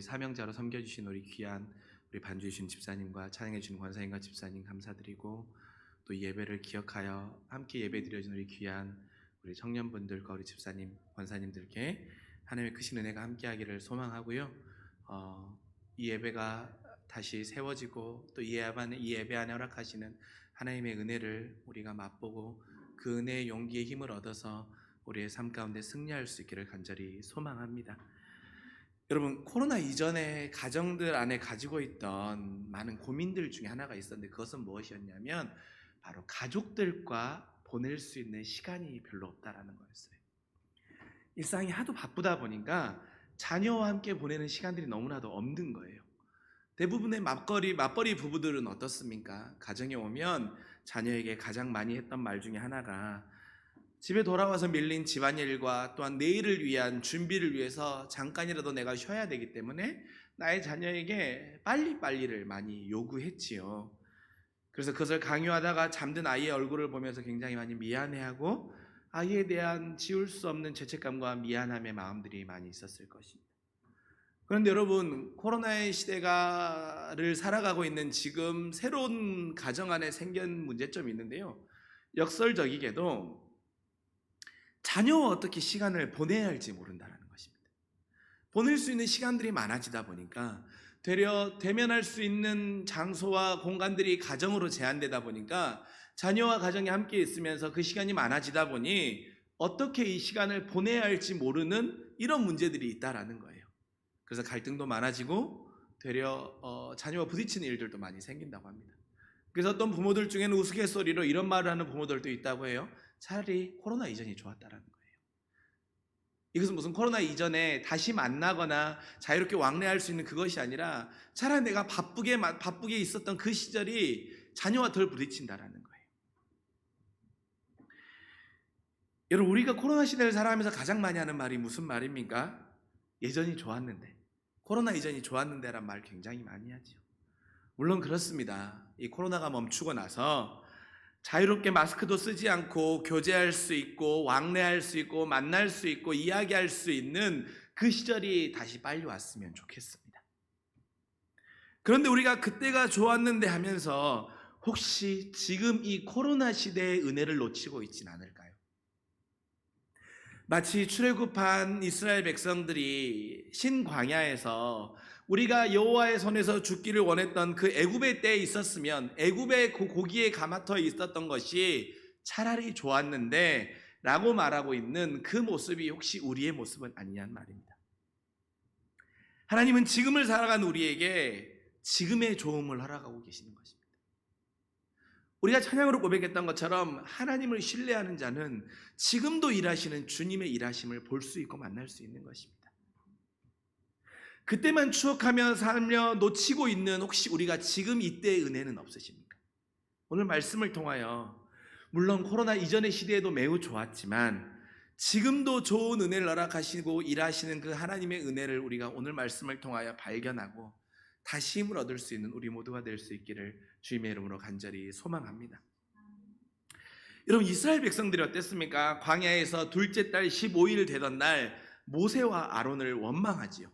사명자로 섬겨주신 우리 귀한 우리 반주해 주신 집사님과 찬양해 주신 권사님과 집사님 감사드리고, 또 이 예배를 기억하여 함께 예배 드려준 우리 귀한 우리 청년분들과 우리 집사님, 권사님들께 하나님의 크신 은혜가 함께하기를 소망하고요. 이 예배가 다시 세워지고 또 이 예배 안에 허락하시는 하나님의 은혜를 우리가 맛보고 그 은혜의 용기의 힘을 얻어서 우리의 삶 가운데 승리할 수 있기를 간절히 소망합니다. 여러분, 코로나 이전에 가정들 안에 가지고 있던 많은 고민들 중에 하나가 있었는데, 그것은 무엇이었냐면 바로 가족들과 보낼 수 있는 시간이 별로 없다라는 거였어요. 일상이 하도 바쁘다 보니까 자녀와 함께 보내는 시간들이 너무나도 없는 거예요. 대부분의 맞벌이 부부들은 어떻습니까? 가정에 오면 자녀에게 가장 많이 했던 말 중에 하나가, 집에 돌아와서 밀린 집안일과 또한 내일을 위한 준비를 위해서 잠깐이라도 내가 쉬어야 되기 때문에 나의 자녀에게 빨리빨리를 많이 요구했지요. 그래서 그것을 강요하다가 잠든 아이의 얼굴을 보면서 굉장히 많이 미안해하고 아이에 대한 지울 수 없는 죄책감과 미안함의 마음들이 많이 있었을 것입니다. 그런데 여러분, 코로나의 시대를 살아가고 있는 지금 새로운 가정 안에 생긴 문제점이 있는데요, 역설적이게도 자녀와 어떻게 시간을 보내야 할지 모른다는 것입니다. 보낼 수 있는 시간들이 많아지다 보니까 되려 대면할 수 있는 장소와 공간들이 가정으로 제한되다 보니까 자녀와 가정이 함께 있으면서 그 시간이 많아지다 보니 어떻게 이 시간을 보내야 할지 모르는 이런 문제들이 있다라는 거예요. 그래서 갈등도 많아지고 되려 자녀와 부딪히는 일들도 많이 생긴다고 합니다. 그래서 어떤 부모들 중에는 우스갯소리로 이런 말을 하는 부모들도 있다고 해요. 차라리 코로나 이전이 좋았다라는 거예요. 이것은 무슨 코로나 이전에 다시 만나거나 자유롭게 왕래할 수 있는 그것이 아니라 차라리 내가 바쁘게 있었던 그 시절이 자녀와 덜 부딪힌다라는 거예요. 여러분, 우리가 코로나 시대를 살아가면서 가장 많이 하는 말이 무슨 말입니까? 예전이 좋았는데, 코로나 이전이 좋았는데 라는 말 굉장히 많이 하죠. 물론 그렇습니다. 이 코로나가 멈추고 나서 자유롭게 마스크도 쓰지 않고 교제할 수 있고 왕래할 수 있고 만날 수 있고 이야기할 수 있는 그 시절이 다시 빨리 왔으면 좋겠습니다. 그런데 우리가 그때가 좋았는데 하면서 혹시 지금 이 코로나 시대의 은혜를 놓치고 있진 않을까요? 마치 출애굽한 이스라엘 백성들이 신광야에서 우리가 여호와의 손에서 죽기를 원했던 그 애굽의 때에 있었으면 애굽의 그 고기에 감아터 있었던 것이 차라리 좋았는데 라고 말하고 있는 그 모습이 혹시 우리의 모습은 아니냐는 말입니다. 하나님은 지금을 살아간 우리에게 지금의 좋음을 허락하고 계시는 것입니다. 우리가 찬양으로 고백했던 것처럼 하나님을 신뢰하는 자는 지금도 일하시는 주님의 일하심을 볼 수 있고 만날 수 있는 것입니다. 그때만 추억하며 살며 놓치고 있는 혹시 우리가 지금 이때의 은혜는 없으십니까? 오늘 말씀을 통하여 물론 코로나 이전의 시대에도 매우 좋았지만 지금도 좋은 은혜를 허락하시고 일하시는 그 하나님의 은혜를 우리가 오늘 말씀을 통하여 발견하고 다시 힘을 얻을 수 있는 우리 모두가 될 수 있기를 주님의 이름으로 간절히 소망합니다. 여러분, 이스라엘 백성들이 어땠습니까? 광야에서 둘째 달 15일 되던 날 모세와 아론을 원망하지요.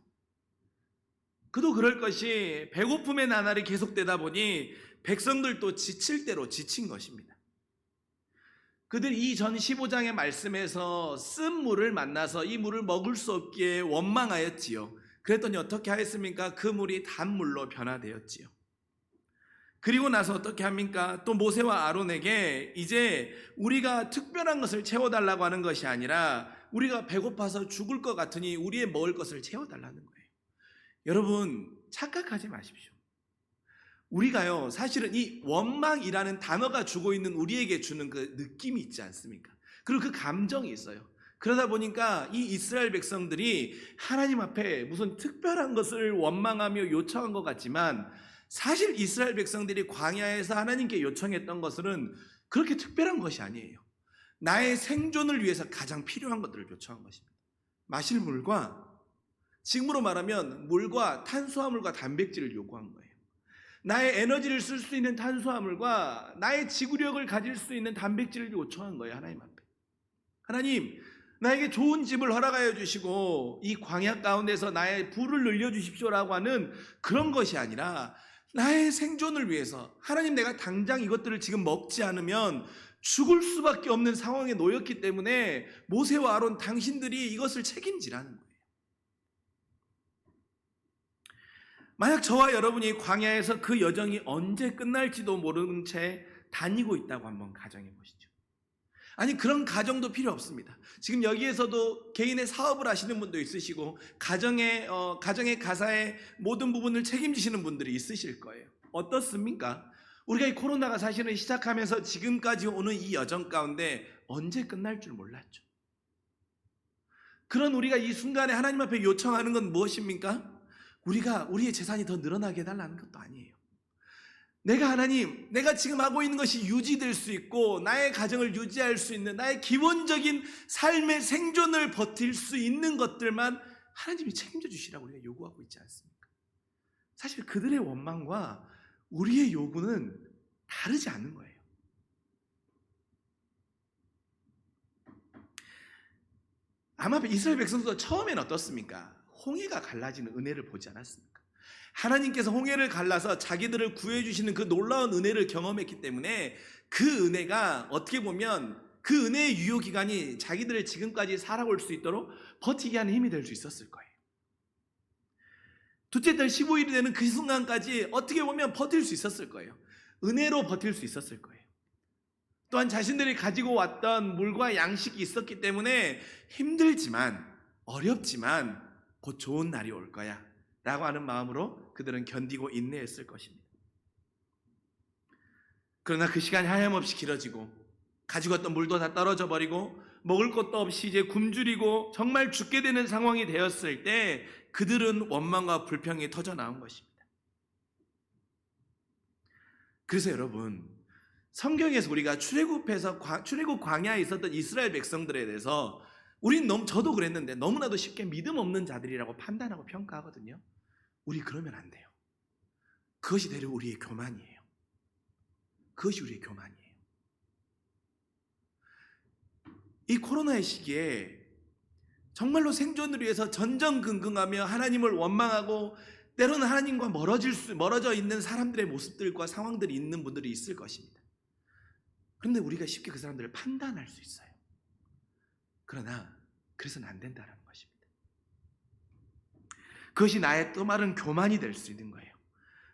그도 그럴 것이 배고픔의 나날이 계속되다 보니 백성들도 지칠 대로 지친 것입니다. 그들이 이전 15장의 말씀에서 쓴 물을 만나서 이 물을 먹을 수 없기에 원망하였지요. 그랬더니 어떻게 하였습니까? 그 물이 단물로 변화되었지요. 그리고 나서 어떻게 합니까? 또 모세와 아론에게 이제 우리가 특별한 것을 채워달라고 하는 것이 아니라 우리가 배고파서 죽을 것 같으니 우리의 먹을 것을 채워달라는 거예요. 여러분, 착각하지 마십시오. 우리가요, 사실은 이 원망이라는 단어가 주고 있는 우리에게 주는 그 느낌이 있지 않습니까? 그리고 그 감정이 있어요. 그러다 보니까 이 이스라엘 백성들이 하나님 앞에 무슨 특별한 것을 원망하며 요청한 것 같지만 사실 이스라엘 백성들이 광야에서 하나님께 요청했던 것은 그렇게 특별한 것이 아니에요. 나의 생존을 위해서 가장 필요한 것들을 요청한 것입니다. 마실 물과, 지금으로 말하면 물과 탄수화물과 단백질을 요구한 거예요. 나의 에너지를 쓸 수 있는 탄수화물과 나의 지구력을 가질 수 있는 단백질을 요청한 거예요. 하나님 앞에. 하나님, 나에게 좋은 집을 허락하여 주시고 이 광야 가운데서 나의 부를 늘려 주십시오라고 하는 그런 것이 아니라 나의 생존을 위해서 하나님, 내가 당장 이것들을 지금 먹지 않으면 죽을 수밖에 없는 상황에 놓였기 때문에 모세와 아론, 당신들이 이것을 책임지라는 거예요. 만약 저와 여러분이 광야에서 그 여정이 언제 끝날지도 모르는 채 다니고 있다고 한번 가정해 보시죠. 아니, 그런 가정도 필요 없습니다. 지금 여기에서도 개인의 사업을 하시는 분도 있으시고 가정의 가사의 모든 부분을 책임지시는 분들이 있으실 거예요. 어떻습니까? 우리가 이 코로나가 사실은 시작하면서 지금까지 오는 이 여정 가운데 언제 끝날 줄 몰랐죠. 그런 우리가 이 순간에 하나님 앞에 요청하는 건 무엇입니까? 우리가 우리의 재산이 더 늘어나게 해달라는 것도 아니에요. 하나님, 내가 지금 하고 있는 것이 유지될 수 있고 나의 가정을 유지할 수 있는, 나의 기본적인 삶의 생존을 버틸 수 있는 것들만 하나님이 책임져 주시라고 우리가 요구하고 있지 않습니까? 사실 그들의 원망과 우리의 요구는 다르지 않은 거예요. 아마 이스라엘 백성도 처음엔 어떻습니까? 홍해가 갈라지는 은혜를 보지 않았습니까? 하나님께서 홍해를 갈라서 자기들을 구해주시는 그 놀라운 은혜를 경험했기 때문에 그 은혜가 어떻게 보면 그 은혜의 유효기간이 자기들을 지금까지 살아올 수 있도록 버티게 하는 힘이 될 수 있었을 거예요. 둘째 달 15일이 되는 그 순간까지 어떻게 보면 버틸 수 있었을 거예요. 은혜로 버틸 수 있었을 거예요. 또한 자신들이 가지고 왔던 물과 양식이 있었기 때문에 힘들지만, 어렵지만 곧 좋은 날이 올 거야 라고 하는 마음으로 그들은 견디고 인내했을 것입니다. 그러나 그 시간이 하염없이 길어지고 가지고 왔던 물도 다 떨어져 버리고 먹을 것도 없이 이제 굶주리고 정말 죽게 되는 상황이 되었을 때 그들은 원망과 불평이 터져 나온 것입니다. 그래서 여러분, 성경에서 우리가 출애굽 광야에 있었던 이스라엘 백성들에 대해서 저도 그랬는데 너무나도 쉽게 믿음 없는 자들이라고 판단하고 평가하거든요. 우리 그러면 안 돼요. 그것이 대려 우리의 교만이에요. 그것이 우리의 교만이에요. 이 코로나의 시기에 정말로 생존을 위해서 전전긍긍하며 하나님을 원망하고 때로는 하나님과 멀어져 있는 사람들의 모습들과 상황들이 있는 분들이 있을 것입니다. 그런데 우리가 쉽게 그 사람들을 판단할 수 있어요. 그러나 그래서는 안 된다는 것입니다. 그것이 나의 또 다른 교만이 될 수 있는 거예요.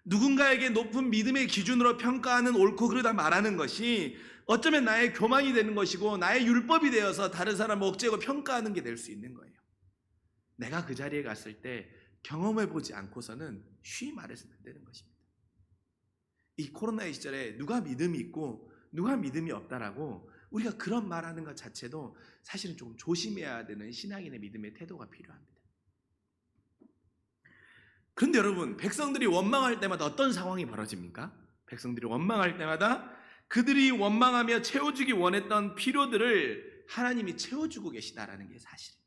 누군가에게 높은 믿음의 기준으로 평가하는 옳고 그르다 말하는 것이 어쩌면 나의 교만이 되는 것이고 나의 율법이 되어서 다른 사람을 억제하고 평가하는 게 될 수 있는 거예요. 내가 그 자리에 갔을 때 경험해보지 않고서는 쉬이 말해서는 안 되는 것입니다. 이 코로나의 시절에 누가 믿음이 있고 누가 믿음이 없다라고 우리가 그런 말하는 것 자체도 사실은 조금 조심해야 되는 신앙인의 믿음의 태도가 필요합니다. 그런데 여러분, 백성들이 원망할 때마다 어떤 상황이 벌어집니까? 백성들이 원망할 때마다 그들이 원망하며 채워주기 원했던 필요들을 하나님이 채워주고 계시다라는 게 사실입니다.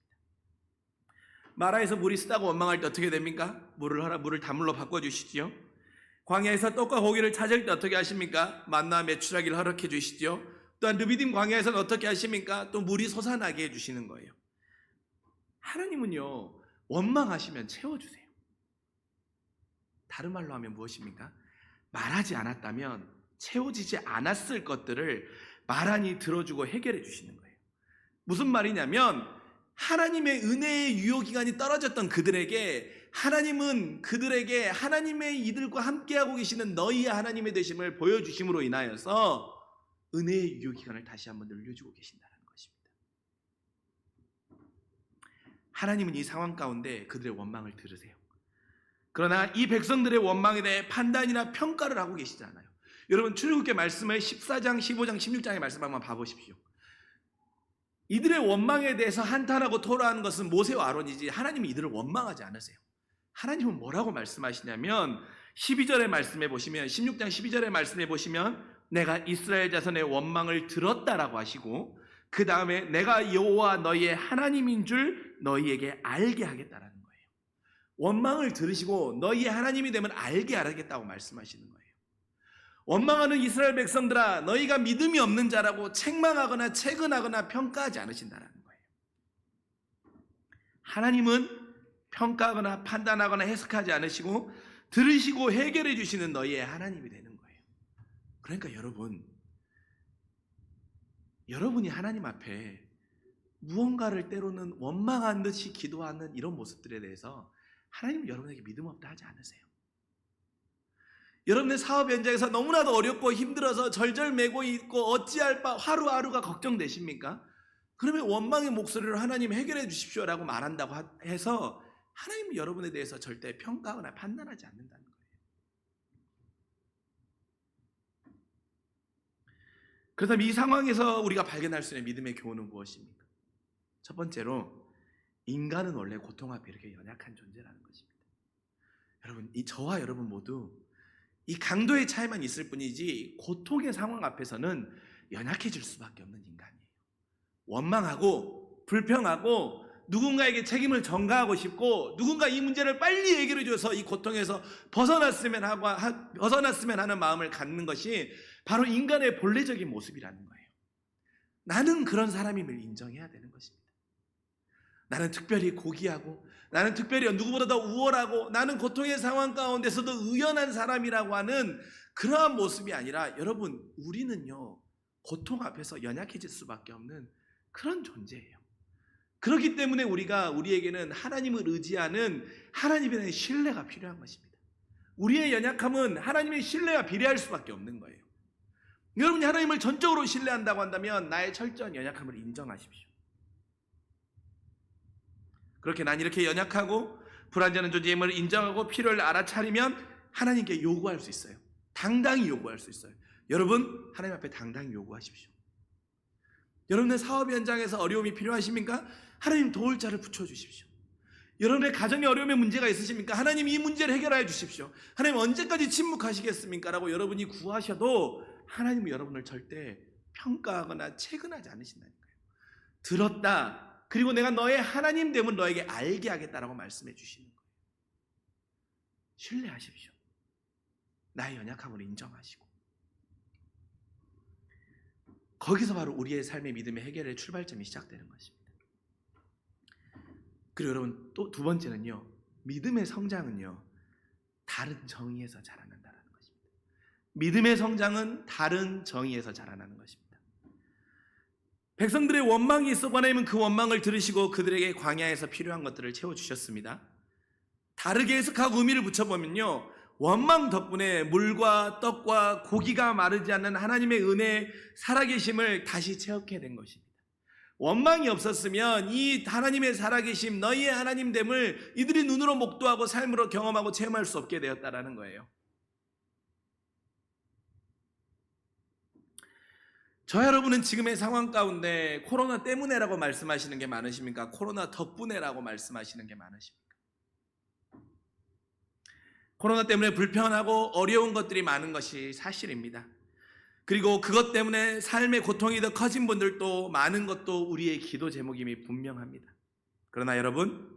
마라에서 물이 쓰다고 원망할 때 어떻게 됩니까? 물을 단물로 바꿔주시지요. 광야에서 떡과 고기를 찾을 때 어떻게 하십니까? 만나와 메추라기를 허락해 주시죠. 또한 르비딤 광야에서는 어떻게 하십니까? 또 물이 솟아나게 해주시는 거예요. 하나님은요, 원망하시면 채워주세요. 다른 말로 하면 무엇입니까? 말하지 않았다면 채워지지 않았을 것들을 말하니 들어주고 해결해 주시는 거예요. 무슨 말이냐면 하나님의 은혜의 유효기간이 떨어졌던 그들에게 하나님은 그들에게 하나님의 이들과 함께하고 계시는 너희의 하나님의 되심을 보여주심으로 인하여서 은혜의 유효기간을 다시 한번 늘려주고 계신다는 것입니다. 하나님은 이 상황 가운데 그들의 원망을 들으세요. 그러나 이 백성들의 원망에 대해 판단이나 평가를 하고 계시지 않아요. 여러분, 출애굽기 말씀의 14장, 15장, 16장의 말씀 한번 봐보십시오. 이들의 원망에 대해서 한탄하고 토로하는 것은 모세와 아론이지 하나님이 이들을 원망하지 않으세요. 하나님은 뭐라고 말씀하시냐면 12절의 말씀해 보시면 16장 12절의 말씀해 보시면 내가 이스라엘 자손의 원망을 들었다라고 하시고 그 다음에 내가 여호와 너희의 하나님인 줄 너희에게 알게 하겠다라는 거예요. 원망을 들으시고 너희의 하나님이 되면 알게 하겠다고 말씀하시는 거예요. 원망하는 이스라엘 백성들아, 너희가 믿음이 없는 자라고 책망하거나 채근하거나 평가하지 않으신다는 거예요. 하나님은 평가하거나 판단하거나 해석하지 않으시고 들으시고 해결해 주시는 너희의 하나님이 되는 거예요. 그러니까 여러분이 하나님 앞에 무언가를 때로는 원망한 듯이 기도하는 이런 모습들에 대해서 하나님은 여러분에게 믿음 없다 하지 않으세요. 여러분의 사업 현장에서 너무나도 어렵고 힘들어서 절절매고 있고 어찌할 바 하루하루가 걱정되십니까? 그러면 원망의 목소리로 하나님 해결해 주십시오라고 말한다고 해서 하나님은 여러분에 대해서 절대 평가하거나 판단하지 않는다는 거예요. 그렇다면 이 상황에서 우리가 발견할 수 있는 믿음의 교훈은 무엇입니까? 첫 번째로 인간은 원래 고통 앞에 이렇게 연약한 존재라는 것입니다. 여러분, 저와 여러분 모두 이 강도의 차이만 있을 뿐이지 고통의 상황 앞에서는 연약해질 수밖에 없는 인간이에요. 원망하고 불평하고 누군가에게 책임을 전가하고 싶고 누군가 이 문제를 빨리 해결해 줘서 이 고통에서 벗어났으면 하는 마음을 갖는 것이 바로 인간의 본래적인 모습이라는 거예요. 나는 그런 사람임을 인정해야 되는 것입니다. 나는 특별히 고귀하고 나는 특별히 누구보다 더 우월하고 나는 고통의 상황 가운데서도 의연한 사람이라고 하는 그러한 모습이 아니라 여러분, 우리는요 고통 앞에서 연약해질 수밖에 없는 그런 존재예요. 그렇기 때문에 우리에게는 하나님을 의지하는 하나님에 대한 신뢰가 필요한 것입니다. 우리의 연약함은 하나님의 신뢰와 비례할 수밖에 없는 거예요. 여러분이 하나님을 전적으로 신뢰한다고 한다면 나의 철저한 연약함을 인정하십시오. 그렇게 난 이렇게 연약하고 불완전한 존재임을 인정하고 필요를 알아차리면 하나님께 요구할 수 있어요. 당당히 요구할 수 있어요. 여러분, 하나님 앞에 당당히 요구하십시오. 여러분의 사업 현장에서 어려움이 필요하십니까? 하나님 도울 자를 붙여주십시오. 여러분의 가정에 어려움의 문제가 있으십니까? 하나님 이 문제를 해결해 주십시오. 하나님 언제까지 침묵하시겠습니까? 라고 여러분이 구하셔도 하나님은 여러분을 절대 평가하거나 체근하지 않으신다니까요. 들었다. 그리고 내가 너의 하나님됨을 너에게 알게 하겠다라고 말씀해 주시는 거예요. 신뢰하십시오. 나의 연약함을 인정하시고 거기서 바로 우리의 삶의 믿음의 해결의 출발점이 시작되는 것입니다. 그리고 여러분, 또 두 번째는요, 믿음의 성장은요 다른 정의에서 자라난다는 것입니다. 믿음의 성장은 다른 정의에서 자라나는 것입니다. 백성들의 원망이 있었고 하나님은 그 원망을 들으시고 그들에게 광야에서 필요한 것들을 채워주셨습니다. 다르게 해석하고 의미를 붙여보면요, 원망 덕분에 물과 떡과 고기가 마르지 않는 하나님의 은혜의 살아계심을 다시 체험하게 된 것입니다. 원망이 없었으면 이 하나님의 살아계심, 너희의 하나님됨을 이들이 눈으로 목도하고 삶으로 경험하고 체험할 수 없게 되었다라는 거예요. 저 여러분은 지금의 상황 가운데 코로나 때문에라고 말씀하시는 게 많으십니까? 코로나 덕분에라고 말씀하시는 게 많으십니까? 코로나 때문에 불편하고 어려운 것들이 많은 것이 사실입니다. 그리고 그것 때문에 삶의 고통이 더 커진 분들도 많은 것도 우리의 기도 제목임이 분명합니다. 그러나 여러분,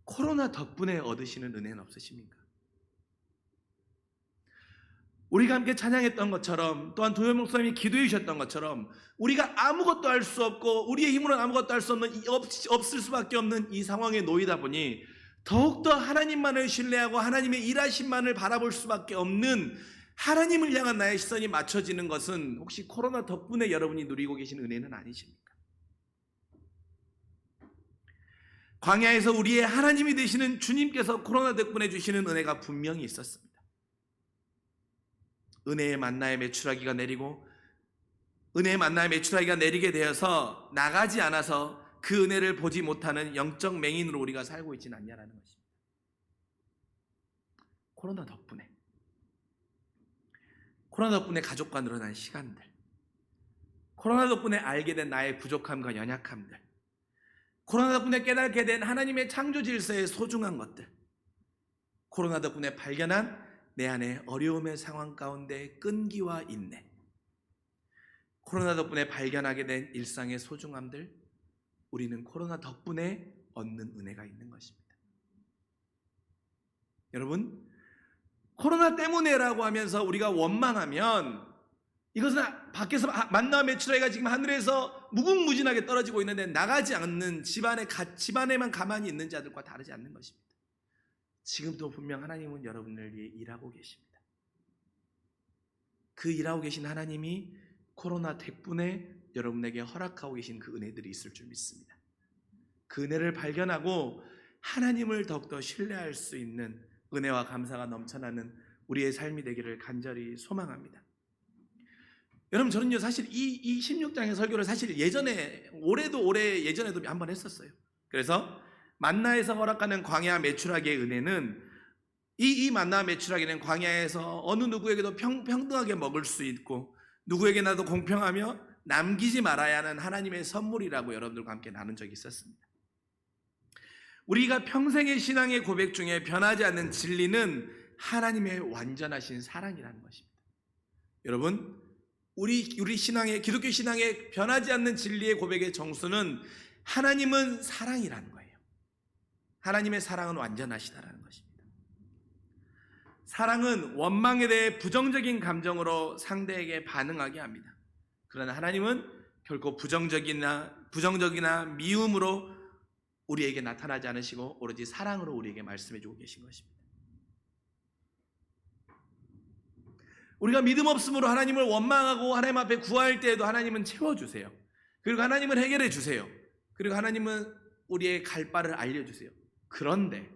코로나 덕분에 얻으시는 은혜는 없으십니까? 우리가 함께 찬양했던 것처럼, 또한 도현 목사님이 기도해 주셨던 것처럼 우리가 아무것도 할 수 없고 우리의 힘으로는 아무것도 할 수 없는, 없을 수밖에 없는 이 상황에 놓이다 보니 더욱더 하나님만을 신뢰하고 하나님의 일하심만을 바라볼 수밖에 없는, 하나님을 향한 나의 시선이 맞춰지는 것은 혹시 코로나 덕분에 여러분이 누리고 계신 은혜는 아니십니까? 광야에서 우리의 하나님이 되시는 주님께서 코로나 덕분에 주시는 은혜가 분명히 있었습니다. 은혜의 만나의 메추라기가 내리고 은혜의 만나의 메추라기가 내리게 되어서 나가지 않아서 그 은혜를 보지 못하는 영적 맹인으로 우리가 살고 있지는 않냐라는 것입니다. 코로나 덕분에 가족과 늘어난 시간들, 코로나 덕분에 알게 된 나의 부족함과 연약함들, 코로나 덕분에 깨닫게 된 하나님의 창조 질서의 소중한 것들, 코로나 덕분에 발견한 내 안에 어려움의 상황 가운데 끈기와 인내, 코로나 덕분에 발견하게 된 일상의 소중함들, 우리는 코로나 덕분에 얻는 은혜가 있는 것입니다. 여러분, 코로나 때문에라고 하면서 우리가 원망하면 이것은 밖에서 만나와 메추라기가 지금 하늘에서 무궁무진하게 떨어지고 있는데 나가지 않는 집안에만 가만히 있는 자들과 다르지 않는 것입니다. 지금도 분명 하나님은 여러분을 위해 일하고 계십니다. 그 일하고 계신 하나님이 코로나 덕분에 여러분에게 허락하고 계신 그 은혜들이 있을 줄 믿습니다. 그 은혜를 발견하고 하나님을 더욱더 신뢰할 수 있는 은혜와 감사가 넘쳐나는 우리의 삶이 되기를 간절히 소망합니다. 여러분, 저는요 사실 이 16장의 설교를 사실 예전에도 한번 했었어요. 그래서 만나에서 허락하는 광야 메추라기의 은혜는 이 만나와 메추라기는 광야에서 어느 누구에게도 평등하게 먹을 수 있고 누구에게나도 공평하며 남기지 말아야 하는 하나님의 선물이라고 여러분들과 함께 나눈 적이 있었습니다. 우리가 평생의 신앙의 고백 중에 변하지 않는 진리는 하나님의 완전하신 사랑이라는 것입니다. 여러분, 우리 기독교 신앙의 변하지 않는 진리의 고백의 정수는 하나님은 사랑이라는 거예요. 하나님의 사랑은 완전하시다라는 것입니다. 사랑은 원망에 대해 부정적인 감정으로 상대에게 반응하게 합니다. 그러나 하나님은 결코 부정적이나 미움으로 우리에게 나타나지 않으시고 오로지 사랑으로 우리에게 말씀해주고 계신 것입니다. 우리가 믿음 없음으로 하나님을 원망하고 하나님 앞에 구할 때에도 하나님은 채워주세요. 그리고 하나님은 해결해 주세요. 그리고 하나님은 우리의 갈 바를 알려주세요. 그런데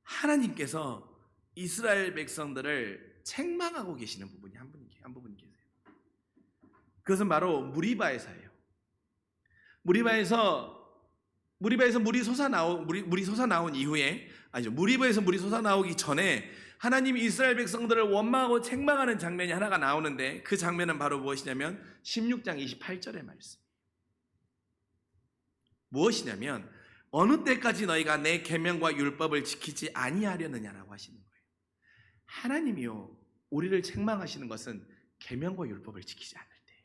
하나님께서 이스라엘 백성들을 책망하고 계시는 부분이 한 부분 계세요. 그것은 바로 무리바에서예요. 무리바에서 물이 솟아나온 이후에, 무리바에서 물이 솟아나오기 전에 하나님이 이스라엘 백성들을 원망하고 책망하는 장면이 하나가 나오는데, 그 장면은 바로 무엇이냐면 16장 28절의 말씀. 무엇이냐면 어느 때까지 너희가 내 계명과 율법을 지키지 아니하려느냐라고 하시는 거예요. 하나님이요, 우리를 책망하시는 것은 계명과 율법을 지키지 않을 때예요.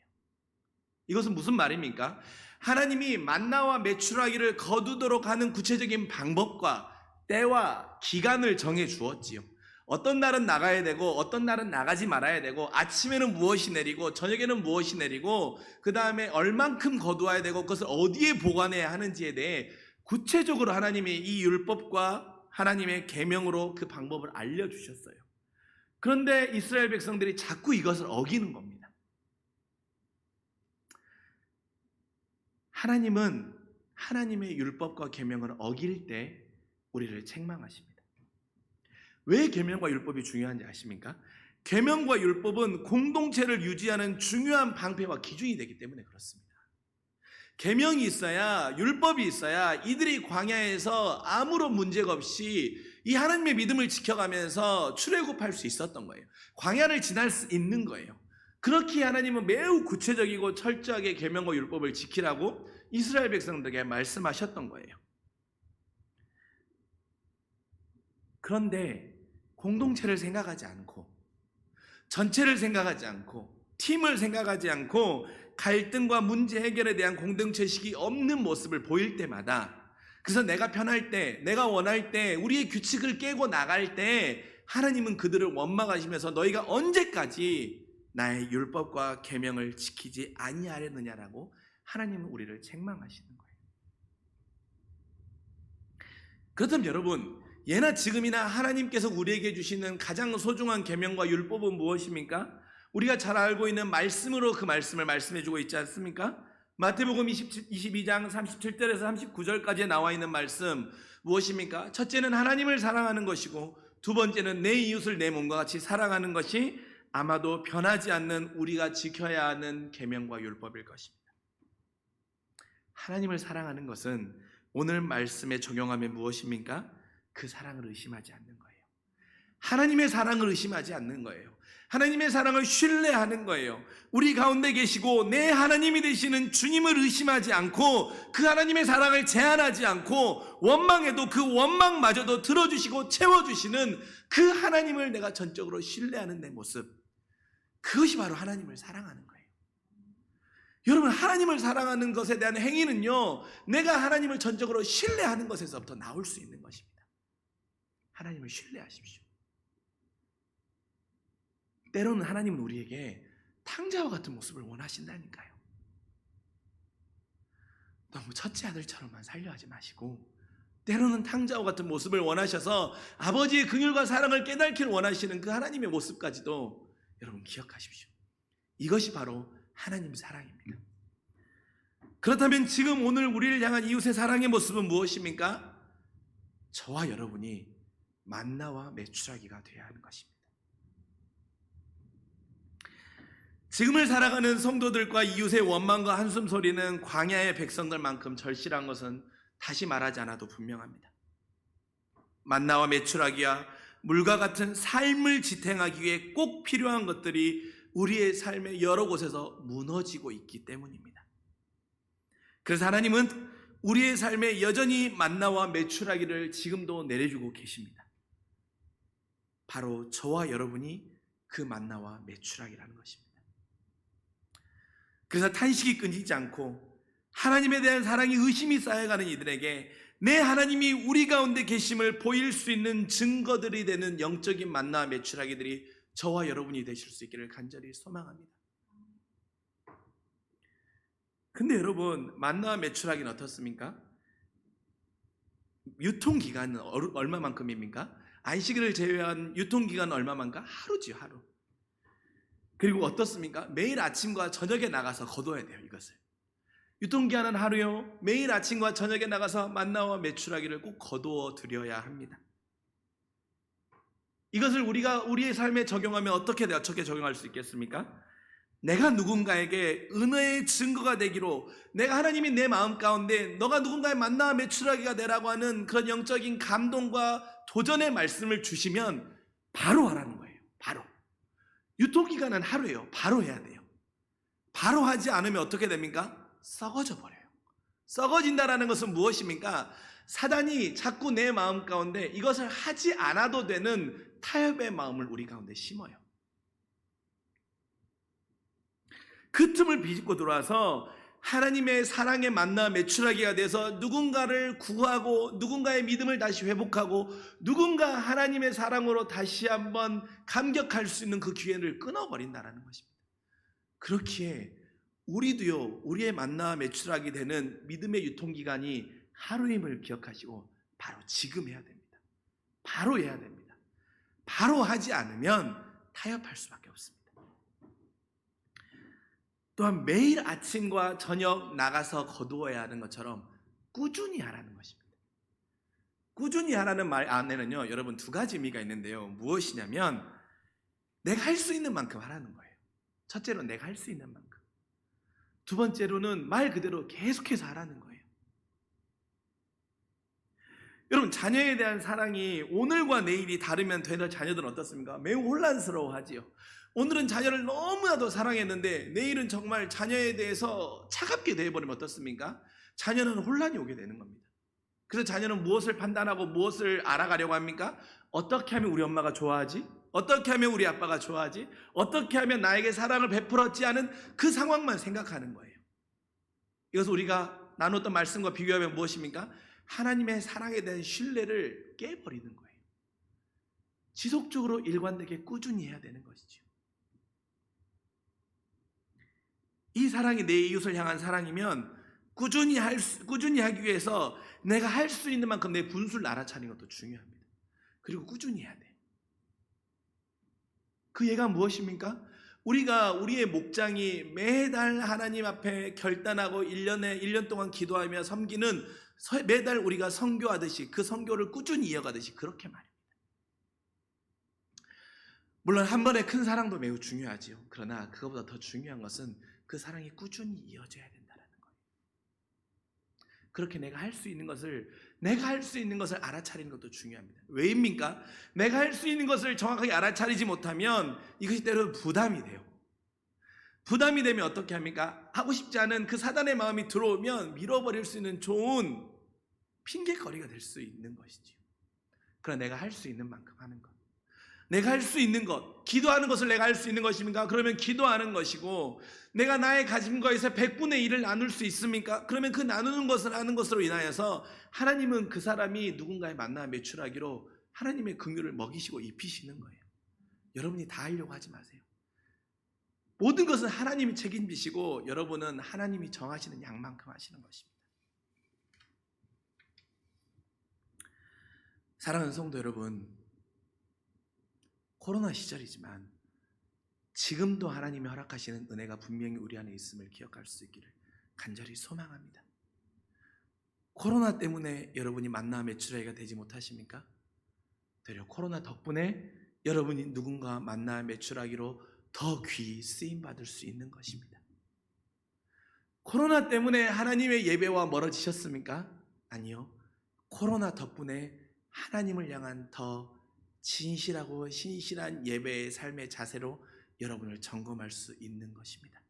이것은 무슨 말입니까? 하나님이 만나와 메추라기를 거두도록 하는 구체적인 방법과 때와 기간을 정해 주었지요. 어떤 날은 나가야 되고 어떤 날은 나가지 말아야 되고, 아침에는 무엇이 내리고 저녁에는 무엇이 내리고, 그 다음에 얼만큼 거두어야 되고 그것을 어디에 보관해야 하는지에 대해 구체적으로 하나님이 이 율법과 하나님의 계명으로 그 방법을 알려주셨어요. 그런데 이스라엘 백성들이 자꾸 이것을 어기는 겁니다. 하나님은 하나님의 율법과 계명을 어길 때 우리를 책망하십니다. 왜 계명과 율법이 중요한지 아십니까? 계명과 율법은 공동체를 유지하는 중요한 방패와 기준이 되기 때문에 그렇습니다. 계명이 있어야, 율법이 있어야 이들이 광야에서 아무런 문제가 없이 이 하나님의 믿음을 지켜가면서 출애굽할 수 있었던 거예요. 광야를 지날 수 있는 거예요. 그렇게 하나님은 매우 구체적이고 철저하게 계명과 율법을 지키라고 이스라엘 백성들에게 말씀하셨던 거예요. 그런데 공동체를 생각하지 않고, 전체를 생각하지 않고, 팀을 생각하지 않고 갈등과 문제 해결에 대한 공동체식이 없는 모습을 보일 때마다, 그래서 내가 편할 때, 내가 원할 때, 우리의 규칙을 깨고 나갈 때 하나님은 그들을 원망하시면서 너희가 언제까지 나의 율법과 계명을 지키지 아니하려느냐라고 하나님은 우리를 책망하시는 거예요. 그렇다면 여러분, 예나 지금이나 하나님께서 우리에게 주시는 가장 소중한 계명과 율법은 무엇입니까? 우리가 잘 알고 있는 말씀으로 그 말씀을 말씀해주고 있지 않습니까? 마태복음 22장 37절에서 39절까지에 나와 있는 말씀 무엇입니까? 첫째는 하나님을 사랑하는 것이고, 두 번째는 내 이웃을 내 몸과 같이 사랑하는 것이 아마도 변하지 않는 우리가 지켜야 하는 계명과 율법일 것입니다. 하나님을 사랑하는 것은 오늘 말씀에 적용하면 무엇입니까? 그 사랑을 의심하지 않는 거예요. 하나님의 사랑을 의심하지 않는 거예요. 하나님의 사랑을 신뢰하는 거예요. 우리 가운데 계시고 내 하나님이 되시는 주님을 의심하지 않고, 그 하나님의 사랑을 제한하지 않고, 원망해도 그 원망마저도 들어주시고 채워주시는 그 하나님을 내가 전적으로 신뢰하는 내 모습, 그것이 바로 하나님을 사랑하는 거예요. 여러분, 하나님을 사랑하는 것에 대한 행위는요, 내가 하나님을 전적으로 신뢰하는 것에서부터 나올 수 있는 것입니다. 하나님을 신뢰하십시오. 때로는 하나님은 우리에게 탕자와 같은 모습을 원하신다니까요. 너무 첫째 아들처럼만 살려 하지 마시고 때로는 탕자와 같은 모습을 원하셔서 아버지의 긍휼과 사랑을 깨닫기를 원하시는 그 하나님의 모습까지도 여러분 기억하십시오. 이것이 바로 하나님 사랑입니다. 그렇다면 지금 오늘 우리를 향한 이웃의 사랑의 모습은 무엇입니까? 저와 여러분이 만나와 메추라기가 되어야 하는 것입니다. 지금을 살아가는 성도들과 이웃의 원망과 한숨 소리는 광야의 백성들만큼 절실한 것은 다시 말하지 않아도 분명합니다. 만나와 메추라기와 물과 같은 삶을 지탱하기 위해 꼭 필요한 것들이 우리의 삶의 여러 곳에서 무너지고 있기 때문입니다. 그래서 하나님은 우리의 삶에 여전히 만나와 메추라기를 지금도 내려주고 계십니다. 바로 저와 여러분이 그 만나와 메추라기라는 것입니다. 그래서 탄식이 끊이지 않고 하나님에 대한 사랑이 의심이 쌓여가는 이들에게 내 하나님이 우리 가운데 계심을 보일 수 있는 증거들이 되는 영적인 만나와 메추라기들이 저와 여러분이 되실 수 있기를 간절히 소망합니다. 근데 여러분, 만나와 메추라기는 어떻습니까? 유통기간은 얼마만큼입니까? 안식일을 제외한 유통기간은 얼마만큼? 하루지요, 하루. 그리고 어떻습니까? 매일 아침과 저녁에 나가서 거둬야 돼요, 이것을. 유통기한은 하루요. 매일 아침과 저녁에 나가서 만나와 메추라기를 꼭 거두어 드려야 합니다. 이것을 우리가 우리의 삶에 적용하면 어떻게 적용할 수 있겠습니까? 내가 누군가에게 은혜의 증거가 되기로, 내가 하나님이 내 마음 가운데 너가 누군가의 만나와 메추라기가 되라고 하는 그런 영적인 감동과 도전의 말씀을 주시면 바로 하라는 거예요. 바로. 유통기간은 하루예요. 바로 해야 돼요. 바로 하지 않으면 어떻게 됩니까? 썩어져 버려요. 썩어진다라는 것은 무엇입니까? 사단이 자꾸 내 마음 가운데 이것을 하지 않아도 되는 타협의 마음을 우리 가운데 심어요. 그 틈을 비집고 들어와서 하나님의 사랑의 만나 메추라기가 돼서 누군가를 구하고 누군가의 믿음을 다시 회복하고 누군가 하나님의 사랑으로 다시 한번 감격할 수 있는 그 기회를 끊어버린다는 것입니다. 그렇기에 우리도요, 우리의 만나 메추라기 되는 믿음의 유통기간이 하루임을 기억하시고 바로 지금 해야 됩니다. 바로 해야 됩니다. 바로 하지 않으면 타협할 수밖에 없습니다. 또한 매일 아침과 저녁 나가서 거두어야 하는 것처럼 꾸준히 하라는 것입니다. 꾸준히 하라는 말 안에는요, 여러분 두 가지 의미가 있는데요. 무엇이냐면 내가 할 수 있는 만큼 하라는 거예요. 첫째로 내가 할 수 있는 만큼. 두 번째로는 말 그대로 계속해서 하라는 거예요. 여러분, 자녀에 대한 사랑이 오늘과 내일이 다르면 되는 자녀들은 어떻습니까? 매우 혼란스러워하지요. 오늘은 자녀를 너무나도 사랑했는데 내일은 정말 자녀에 대해서 차갑게 되어버리면 어떻습니까? 자녀는 혼란이 오게 되는 겁니다. 그래서 자녀는 무엇을 판단하고 무엇을 알아가려고 합니까? 어떻게 하면 우리 엄마가 좋아하지? 어떻게 하면 우리 아빠가 좋아하지? 어떻게 하면 나에게 사랑을 베풀었지 하는 그 상황만 생각하는 거예요. 이것을 우리가 나눴던 말씀과 비교하면 무엇입니까? 하나님의 사랑에 대한 신뢰를 깨버리는 거예요. 지속적으로 일관되게 꾸준히 해야 되는 것이죠. 이 사랑이 내 이웃을 향한 사랑이면 꾸준히 하기 위해서 내가 할 수 있는 만큼 내 분수를 알아차리는 것도 중요합니다. 그리고 꾸준히 해야 돼. 그 예가 무엇입니까? 우리가 우리의 목장이 매달 하나님 앞에 결단하고 1년 동안 기도하며 섬기는, 매달 우리가 선교하듯이 그 선교를 꾸준히 이어가듯이 그렇게 말입니다. 물론 한 번의 큰 사랑도 매우 중요하지요. 그러나 그것보다 더 중요한 것은 그 사랑이 꾸준히 이어져야 된다는 거예요. 그렇게 내가 할 수 있는 것을 알아차리는 것도 중요합니다. 왜입니까? 내가 할 수 있는 것을 정확하게 알아차리지 못하면 이것이 때로 부담이 돼요. 부담이 되면 어떻게 합니까? 하고 싶지 않은 그 사단의 마음이 들어오면 밀어버릴 수 있는 좋은 핑계거리가 될 수 있는 것이지요. 그러나 내가 할 수 있는 만큼 하는 것. 내가 할 수 있는 것, 기도하는 것을 내가 할 수 있는 것입니까? 그러면 기도하는 것이고, 내가 나의 가진 것에서 100분의 1을 나눌 수 있습니까? 그러면 그 나누는 것을 하는 것으로 인하여서 하나님은 그 사람이 누군가의 만나 메추라기로 하나님의 긍휼을 먹이시고 입히시는 거예요. 여러분이 다 하려고 하지 마세요. 모든 것은 하나님이 책임지시고 여러분은 하나님이 정하시는 양만큼 하시는 것입니다. 사랑하는 성도 여러분, 코로나 시절이지만 지금도 하나님이 허락하시는 은혜가 분명히 우리 안에 있음을 기억할 수 있기를 간절히 소망합니다. 코로나 때문에 여러분이 만나 매출하기가 되지 못하십니까? 되려 코로나 덕분에 여러분이 누군가 만나 매출하기로 더 귀히 쓰임받을 수 있는 것입니다. 코로나 때문에 하나님의 예배와 멀어지셨습니까? 아니요. 코로나 덕분에 하나님을 향한 더 진실하고 신실한 예배의 삶의 자세로 여러분을 점검할 수 있는 것입니다.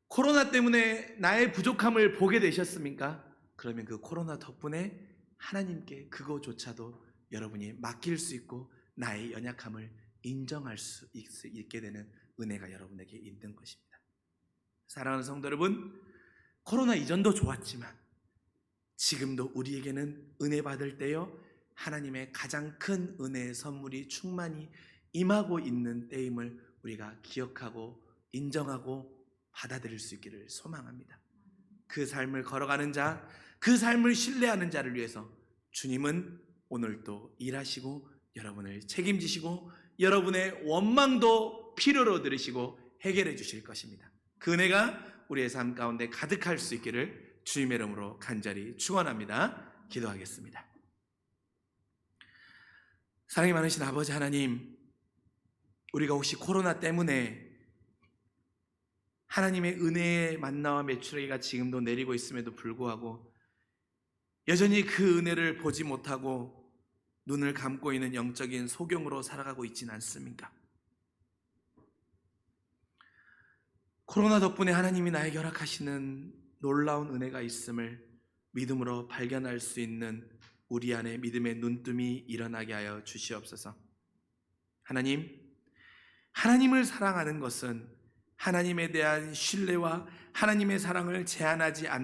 코로나 때문에 나의 부족함을 보게 되셨습니까? 그러면 그 코로나 덕분에 하나님께 그거조차도 여러분이 맡길 수 있고 나의 연약함을 인정할 수 있게 되는 은혜가 여러분에게 있는 것입니다. 사랑하는 성도 여러분, 코로나 이전도 좋았지만 지금도 우리에게는 은혜 받을 때요 하나님의 가장 큰 은혜의 선물이 충만히 임하고 있는 때임을 우리가 기억하고 인정하고 받아들일 수 있기를 소망합니다. 그 삶을 걸어가는 자, 그 삶을 신뢰하는 자를 위해서 주님은 오늘도 일하시고 여러분을 책임지시고 여러분의 원망도 필요로 들으시고 해결해 주실 것입니다. 그 은혜가 우리의 삶 가운데 가득할 수 있기를 주님의 이름으로 간절히 축원합니다. 기도하겠습니다. 사랑이 많으신 아버지 하나님, 우리가 혹시 코로나 때문에 하나님의 은혜의 만나와 메추라기가 지금도 내리고 있음에도 불구하고 여전히 그 은혜를 보지 못하고 눈을 감고 있는 영적인 소경으로 살아가고 있지는 않습니까? 코로나 덕분에 하나님이 나에게 허락하시는 놀라운 은혜가 있음을 믿음으로 발견할 수 있는 우리 안에 믿음의 눈뜸이 일어나게 하여 주시옵소서. 하나님, 하나님을 사랑하는 것은 하나님에 대한 신뢰와 하나님의 사랑을 제한하지 않는